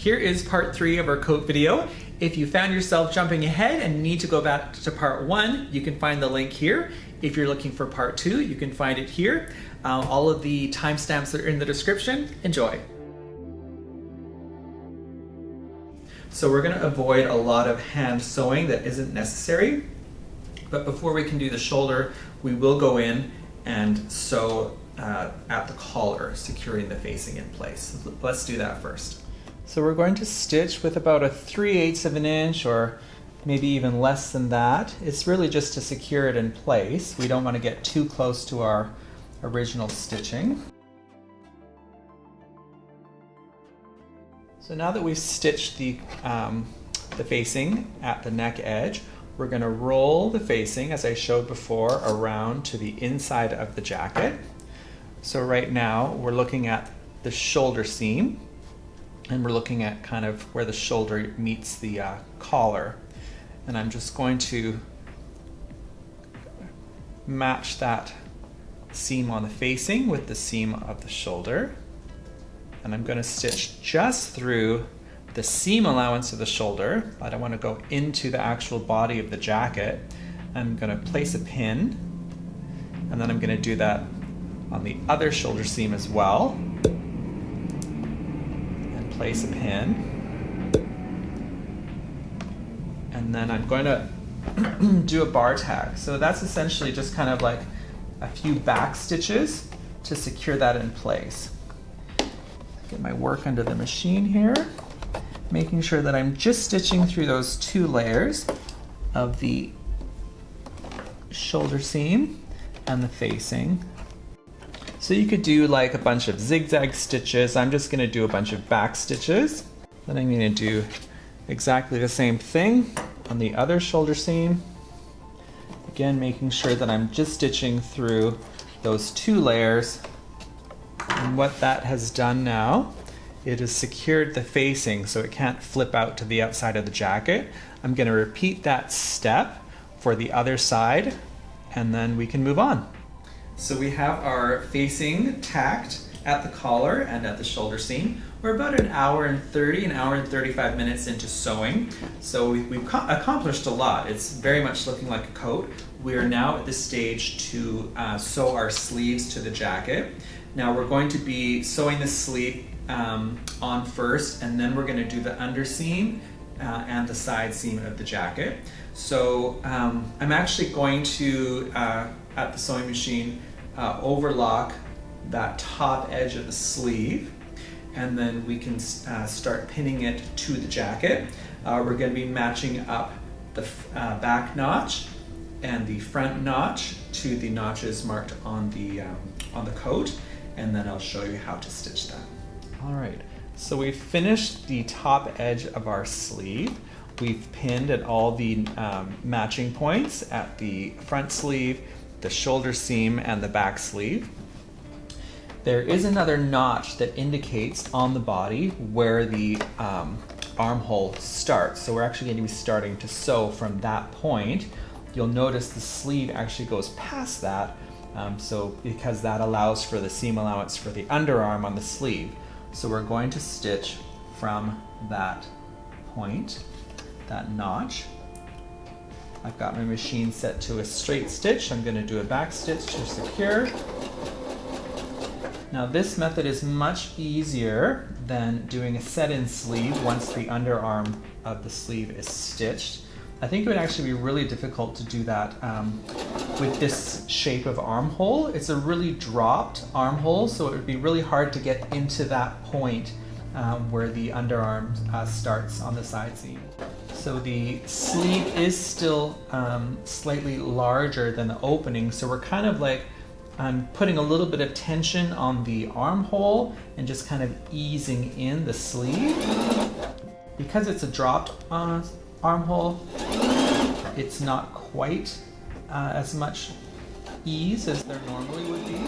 Here is part 3 of our coat video. If you found yourself jumping ahead and need to go back to part 1, you can find the link here. If you're looking for part 2, you can find it here. All of the timestamps are in the description. Enjoy. So we're going to avoid a lot of hand sewing that isn't necessary. But before we can do the shoulder, we will go in and sew at the collar, securing the facing in place. Let's do that first. So we're going to stitch with about a 3/8 of an inch, or maybe even less than that. It's really just to secure it in place. We don't want to get too close to our original stitching. So now that we've stitched the facing at the neck edge, we're going to roll the facing, as I showed before, around to the inside of the jacket. So right now we're looking at the shoulder seam, and we're looking at kind of where the shoulder meets the collar. And I'm just going to match that seam on the facing with the seam of the shoulder. And I'm going to stitch just through the seam allowance of the shoulder. I don't want to go into the actual body of the jacket. I'm going to place a pin, and then I'm going to do that on the other shoulder seam as well. And place a pin. And then I'm going to do a bar tack. So that's essentially just kind of like a few back stitches to secure that in place. Get my work under the machine here, making sure that I'm just stitching through those 2 layers of the shoulder seam and the facing. So you could do like a bunch of zigzag stitches. I'm just going to do a bunch of back stitches. Then I'm going to do exactly the same thing on the other shoulder seam. Again, making sure that I'm just stitching through those 2 layers. And what that has done now, it has secured the facing so it can't flip out to the outside of the jacket. I'm going to repeat that step for the other side, and then we can move on. So we have our facing tacked at the collar and at the shoulder seam. We're about an hour and 35 minutes into sewing. So we've accomplished a lot. It's very much looking like a coat. We are now at the stage to sew our sleeves to the jacket. Now we're going to be sewing the sleeve on first, and then we're going to do the underseam and the side seam of the jacket. So I'm actually going to, at the sewing machine, overlock that top edge of the sleeve, and then we can start pinning it to the jacket. We're going to be matching up the back notch and the front notch to the notches marked on the coat, and then I'll show you how to stitch that. All right, so we've finished the top edge of our sleeve. We've pinned at all the matching points at the front sleeve, the shoulder seam, and the back sleeve. There is another notch that indicates on the body where the armhole starts. So we're actually going to be starting to sew from that point. You'll notice the sleeve actually goes past that, because that allows for the seam allowance for the underarm on the sleeve. So we're going to stitch from that point, that notch. I've got my machine set to a straight stitch. I'm going to do a back stitch to secure. Now this method is much easier than doing a set-in sleeve once the underarm of the sleeve is stitched. I think it would actually be really difficult to do that with this shape of armhole. It's a really dropped armhole, so it would be really hard to get into that point where the underarm starts on the side seam. So the sleeve is still slightly larger than the opening, so we're kind of like putting a little bit of tension on the armhole and just kind of easing in the sleeve. Because it's a dropped armhole, it's not quite as much ease as there normally would be.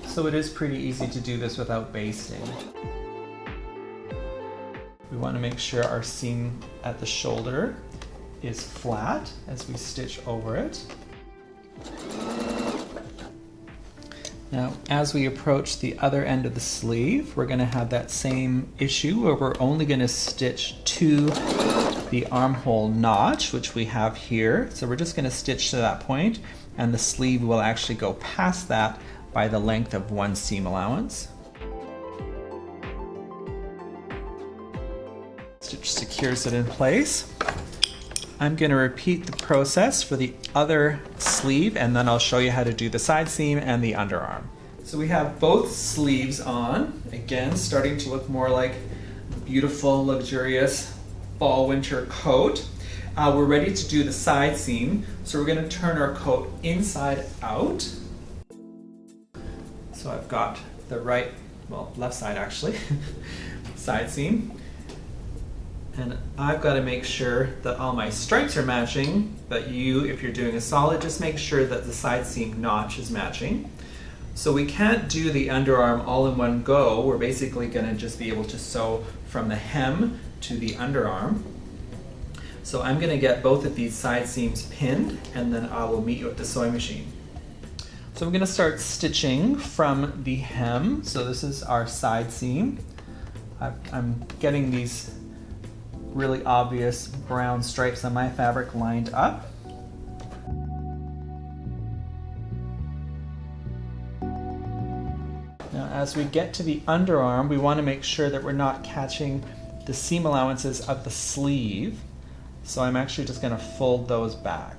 So it is pretty easy to do this without basting. We want to make sure our seam at the shoulder is flat as we stitch over it. Now, as we approach the other end of the sleeve, we're going to have that same issue where we're only going to stitch to the armhole notch, which we have here. So we're just going to stitch to that point, and the sleeve will actually go past that by the length of 1 seam allowance. Stitch secures it in place. I'm going to repeat the process for the other sleeve, and then I'll show you how to do the side seam and the underarm. So we have both sleeves on, again starting to look more like a beautiful, luxurious fall-winter coat. We're ready to do the side seam, so we're going to turn our coat inside out. So I've got the left side actually, side seam. And I've got to make sure that all my stripes are matching, but if you're doing a solid, just make sure that the side seam notch is matching. So we can't do the underarm all in one go. We're basically going to just be able to sew from the hem to the underarm. So I'm going to get both of these side seams pinned, and then I will meet you at the sewing machine. So I'm going to start stitching from the hem. So this is our side seam. I'm getting these really obvious brown stripes on my fabric lined up. Now as we get to the underarm, we want to make sure that we're not catching the seam allowances of the sleeve. So I'm actually just going to fold those back.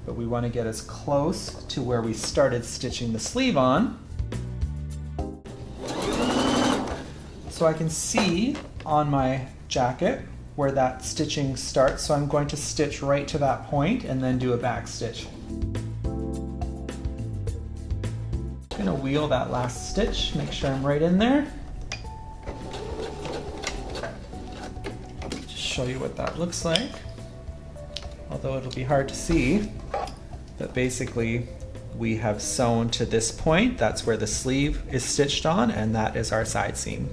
But we want to get as close to where we started stitching the sleeve on. So I can see on my jacket where that stitching starts, so I'm going to stitch right to that point and then do a back stitch. I'm going to wheel that last stitch, make sure I'm right in there. Just show you what that looks like, although it'll be hard to see, but basically we have sewn to this point. That's where the sleeve is stitched on, and that is our side seam.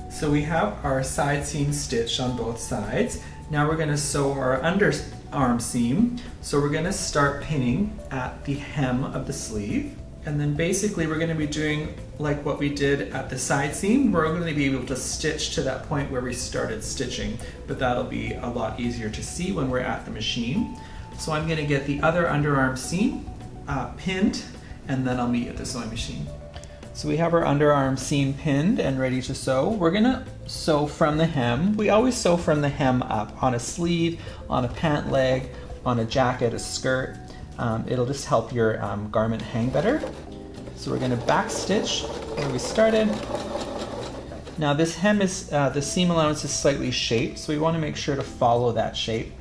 So we have our side seam stitched on both sides. Now we're going to sew our underarm seam. So we're going to start pinning at the hem of the sleeve. And then basically we're going to be doing like what we did at the side seam. We're going to be able to stitch to that point where we started stitching, but that'll be a lot easier to see when we're at the machine. So I'm going to get the other underarm seam pinned, and then I'll meet you at the sewing machine. So we have our underarm seam pinned and ready to sew. We're gonna sew from the hem. We always sew from the hem up on a sleeve, on a pant leg, on a jacket, a skirt. It'll just help your garment hang better. So we're gonna back stitch where we started. Now this hem is, the seam allowance is slightly shaped, so we wanna make sure to follow that shape.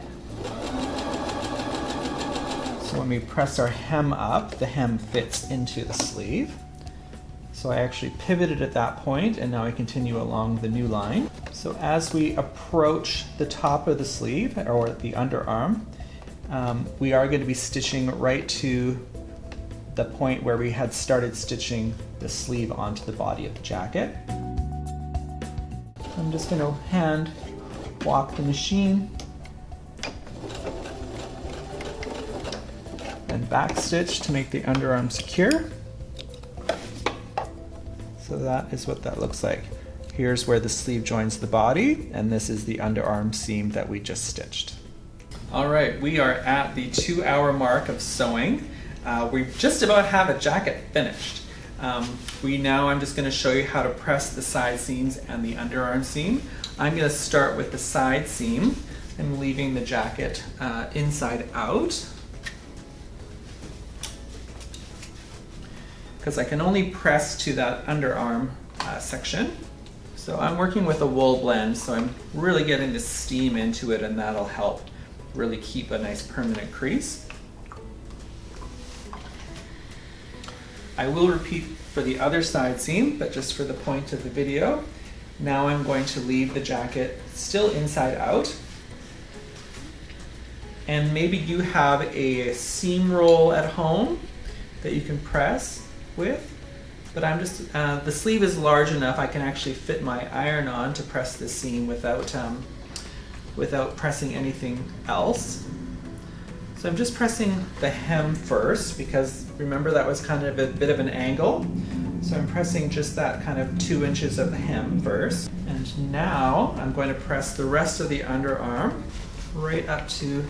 So when we press our hem up, the hem fits into the sleeve. So I actually pivoted at that point, and now I continue along the new line. So as we approach the top of the sleeve, or the underarm, we are going to be stitching right to the point where we had started stitching the sleeve onto the body of the jacket. I'm just going to hand walk the machine and back stitch to make the underarm secure. So that is what that looks like. Here's where the sleeve joins the body, and this is the underarm seam that we just stitched. All right, we are at the 2-hour mark of sewing. We just about have a jacket finished. I'm just gonna show you how to press the side seams and the underarm seam. I'm gonna start with the side seam and leaving the jacket inside out, because I can only press to that underarm section. So I'm working with a wool blend, so I'm really getting the steam into it, and that'll help really keep a nice permanent crease. I will repeat for the other side seam, but just for the point of the video. Now I'm going to leave the jacket still inside out. And maybe you have a seam roll at home that you can press with, but I'm just, the sleeve is large enough I can actually fit my iron on to press the seam without pressing anything else. So I'm just pressing the hem first, because Remember that was kind of a bit of an angle. So I'm pressing just that kind of 2 inches of the hem first. And now I'm going to press the rest of the underarm right up to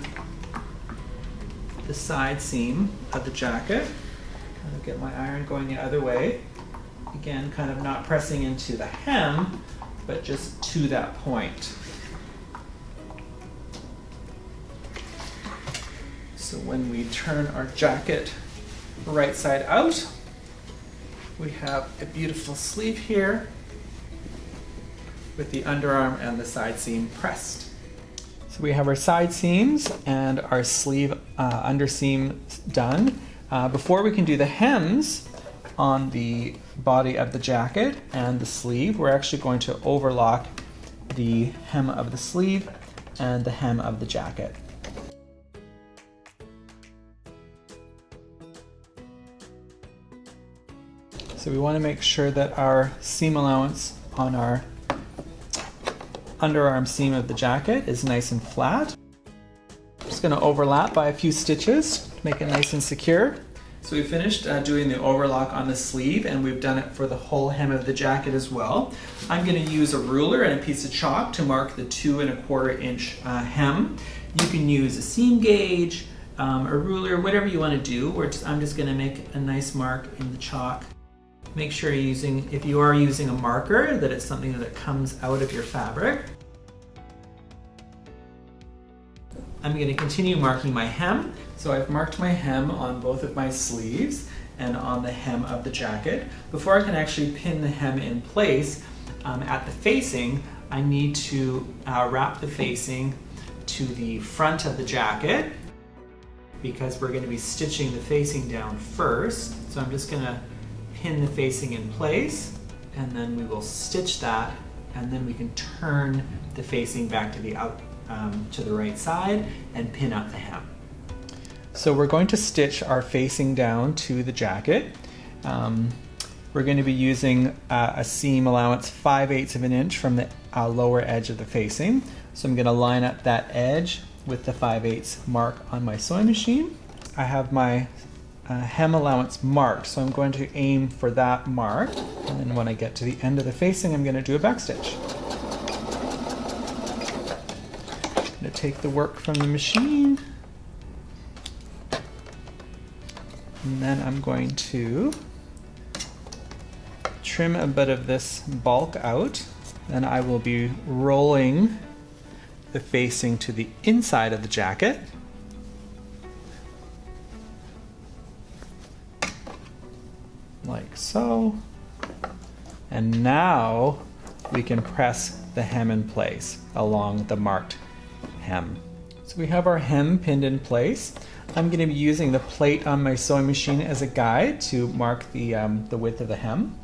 the side seam of the jacket. I'll get my iron going the other way. Again, kind of not pressing into the hem, but just to that point. So when we turn our jacket right side out, we have a beautiful sleeve here with the underarm and the side seam pressed. So we have our side seams and our sleeve underseam done. Before we can do the hems on the body of the jacket and the sleeve, we're actually going to overlock the hem of the sleeve and the hem of the jacket. So we want to make sure that our seam allowance on our underarm seam of the jacket is nice and flat. Just going to overlap by a few stitches to make it nice and secure. So we finished doing the overlock on the sleeve, and we've done it for the whole hem of the jacket as well. I'm going to use a ruler and a piece of chalk to mark the 2 1/4 inch hem. You can use a seam gauge, a ruler, whatever you want to do. I'm just going to make a nice mark in the chalk. Make sure you're using, if you are using a marker, that it's something that comes out of your fabric. I'm going to continue marking my hem. So I've marked my hem on both of my sleeves and on the hem of the jacket. Before I can actually pin the hem in place at the facing, I need to wrap the facing to the front of the jacket because we're going to be stitching the facing down first. So I'm just going to pin the facing in place, and then we will stitch that, and then we can turn the facing back to the to the right side and pin up the hem. So we're going to stitch our facing down to the jacket. We're going to be using a seam allowance 5/8 of an inch from the lower edge of the facing. So I'm going to line up that edge with the 5/8 mark on my sewing machine. I have my hem allowance marked, so I'm going to aim for that mark, and then when I get to the end of the facing, I'm going to do a back stitch. I'm going to take the work from the machine, and then I'm going to trim a bit of this bulk out. Then I will be rolling the facing to the inside of the jacket. Like so. And now we can press the hem in place along the marked hem. So we have our hem pinned in place. I'm going to be using the plate on my sewing machine as a guide to mark the width of the hem.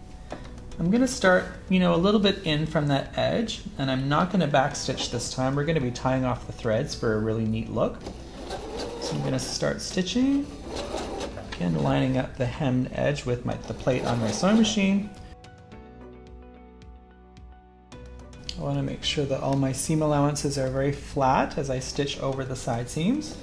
I'm going to start, a little bit in from that edge, and I'm not going to back stitch this time. We're going to be tying off the threads for a really neat look. So I'm going to start stitching. Again, lining up the hemmed edge with the plate on my sewing machine. I want to make sure that all my seam allowances are very flat as I stitch over the side seams.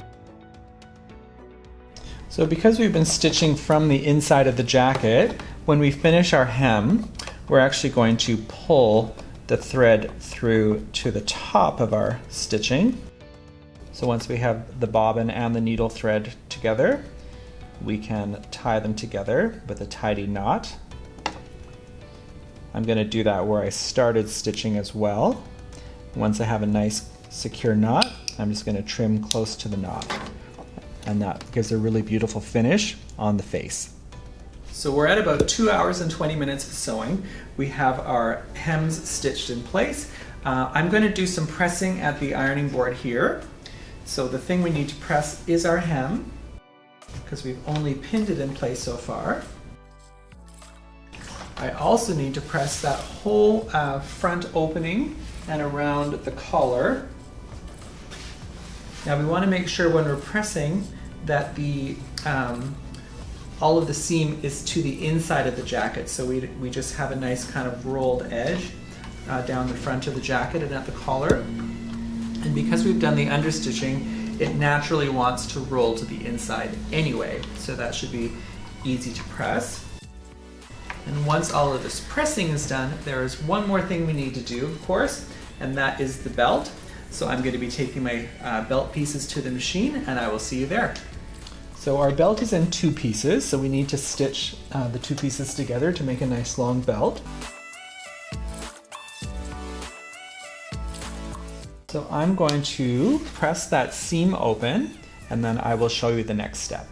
So because we've been stitching from the inside of the jacket, when we finish our hem, we're actually going to pull the thread through to the top of our stitching. So once we have the bobbin and the needle thread together, we can tie them together with a tidy knot. I'm going to do that where I started stitching as well. Once I have a nice secure knot, I'm just going to trim close to the knot. And that gives a really beautiful finish on the face. So we're at about 2 hours and 20 minutes of sewing. We have our hems stitched in place. I'm going to do some pressing at the ironing board here. So the thing we need to press is our hem, because we've only pinned it in place so far. I also need to press that whole front opening and around the collar. Now we want to make sure when we're pressing that the all of the seam is to the inside of the jacket, so we just have a nice kind of rolled edge down the front of the jacket and at the collar. And because we've done the understitching, it naturally wants to roll to the inside anyway, so that should be easy to press. And once all of this pressing is done, there is one more thing we need to do, of course, and that is the belt. So I'm going to be taking my belt pieces to the machine, and I will see you there. So our belt is in 2 pieces, so we need to stitch the 2 pieces together to make a nice long belt. So I'm going to press that seam open, and then I will show you the next step.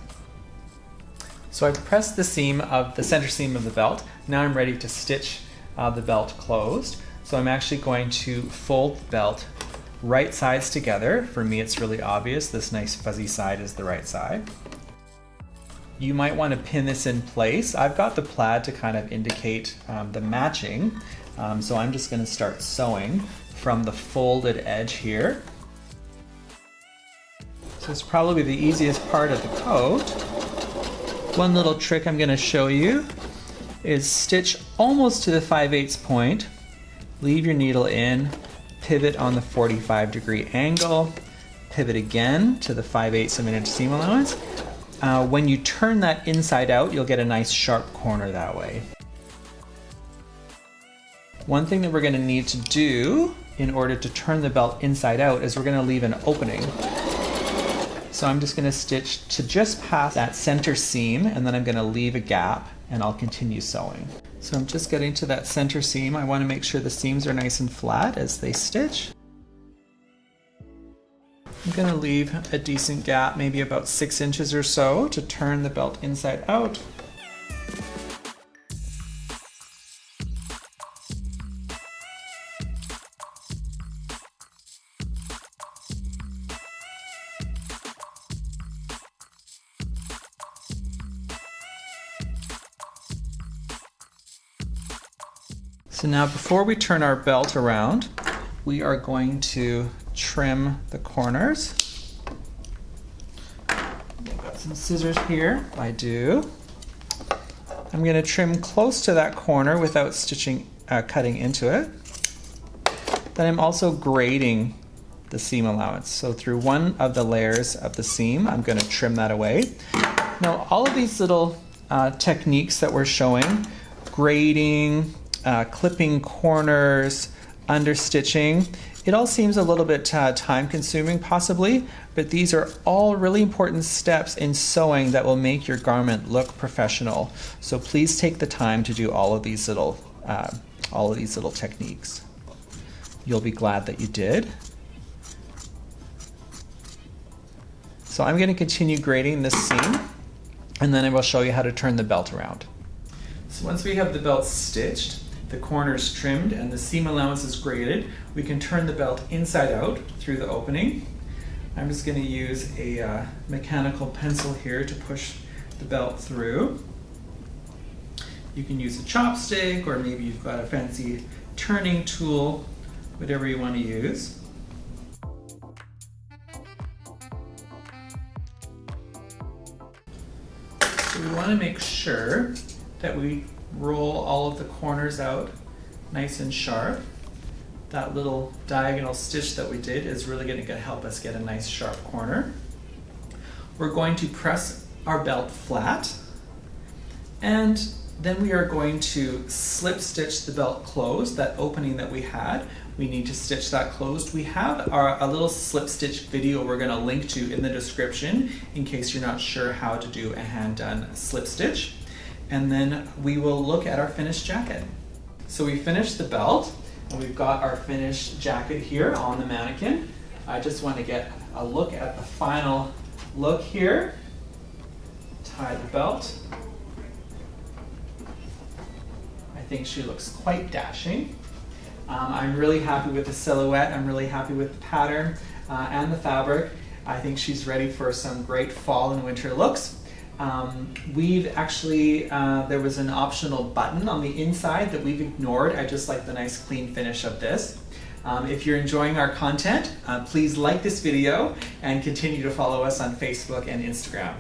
So I've pressed the center seam of the belt. Now I'm ready to stitch the belt closed. So I'm actually going to fold the belt right sides together. For me, it's really obvious. This nice fuzzy side is the right side. You might want to pin this in place. I've got the plaid to kind of indicate the matching. So I'm just going to start sewing from the folded edge here. So it's probably the easiest part of the coat. One little trick I'm going to show you is stitch almost to the 5/8 point, leave your needle in, pivot on the 45-degree angle, pivot again to the 5/8 of an inch seam allowance. When you turn that inside out, you'll get a nice sharp corner that way. One thing that we're going to need to do in order to turn the belt inside out is we're going to leave an opening. So I'm just going to stitch to just past that center seam, and then I'm going to leave a gap, and I'll continue sewing. So I'm just getting to that center seam. I want to make sure the seams are nice and flat as they stitch. I'm going to leave a decent gap, maybe about 6 inches or so, to turn the belt inside out. So now before we turn our belt around, we are going to trim the corners. I've got some scissors here. I do. I'm going to trim close to that corner without cutting into it. Then I'm also grading the seam allowance. So through one of the layers of the seam, I'm going to trim that away. Now all of these little techniques that we're showing, grading, clipping corners, understitching, it all seems a little bit time consuming possibly, but these are all really important steps in sewing that will make your garment look professional. So please take the time to do all of these little techniques. You'll be glad that you did. So I'm going to continue grading this seam, and then I will show you how to turn the belt around. So once we have the belt stitched, the corners trimmed, and the seam allowance is graded, we can turn the belt inside out through the opening. I'm just going to use a mechanical pencil here to push the belt through. You can use a chopstick, or maybe you've got a fancy turning tool, whatever you want to use. So we want to make sure that we roll all of the corners out nice and sharp. That little diagonal stitch that we did is really going to help us get a nice sharp corner. We're going to press our belt flat, and then we are going to slip stitch the belt closed, that opening that we had. We need to stitch that closed. We have a little slip stitch video we're going to link to in the description in case you're not sure how to do a hand done slip stitch. And then we will look at our finished jacket. So we finished the belt, and we've got our finished jacket here on the mannequin. I just want to get a look at the final look here. Tie the belt. I think she looks quite dashing. I'm really happy with the silhouette. I'm really happy with the pattern and the fabric. I think she's ready for some great fall and winter looks. We've actually, there was an optional button on the inside that we've ignored. I just like the nice clean finish of this. If you're enjoying our content, please like this video and continue to follow us on Facebook and Instagram.